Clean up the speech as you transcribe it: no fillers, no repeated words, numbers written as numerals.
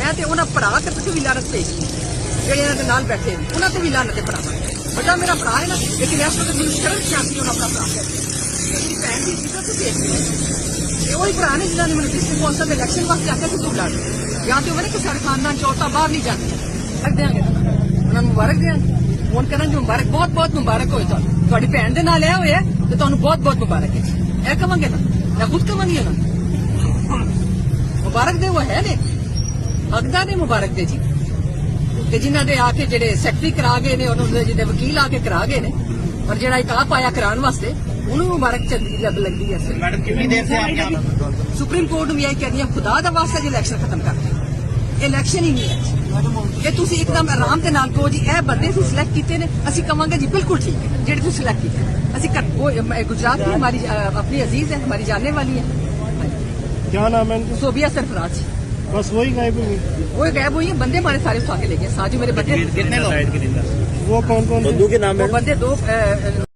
मैं तो उन्होंने भरा ते भी लानत पेश की जेडे इन्होंने नाल बैठे उन्होंने तो भी लानत भरा बड़ा मेरा भरा है ना लेकिन इस वक्त मेरी शर्म सियासी उन्होंने अपना भरा है मेरी भैन की इज्जत से देख वही भरा ने जिन्होंने मैंने डिस्ट्रिक्ट कौंसल के इलेक्शन वास्ते आख्या कि तू लड़ या तो मैंने कि सारे खानदान औरतां बाहर नहीं जाती रख देंगे उन्होंने मुबारक देंगे फोन करें जो मुबारक बहुत बहुत मुबारक होए थोड़ी भैन के नाल आया हुआ है तो तुहानू बहुत बहुत मुबारक है यह कवांगे ना या खुद कवांगी ना मुबारक दे वो है ने हकदार ने मुबारक दे जी कि जिन्हों ने आके जेडे सैकटरी करा गए ने उन्होंने जिन्हें वकील आके करा गए ने और जेड़ा एक आप आया कराने वास्ते उन्होंने मुबारक चलती लगती है मैडम कितनी देर से आप सुप्रीम कोर्ट में यही कहनी है खुदा का वास्ता जो इलेक्शन खत्म कर दे इलेक्शन ही नहीं है ये तुसी एकदम आराम के नाल कहो जी ए बंदे तुसी सिलेक्ट किए ने असि कहांगे जी बिल्कुल ठीक है जेडे तुसी सिलेक्ट किए असि गुजरात की हमारी अपनी अजीज है हमारी जानने वाली है क्या नाम है? सोबिया सरफराज बस वही गायब हुई। वो गायब हुई है बंदे हमारे सारे उठा के ले गए साजू मेरे बच्चे कितने लोग वो कौन कौन बंदे दो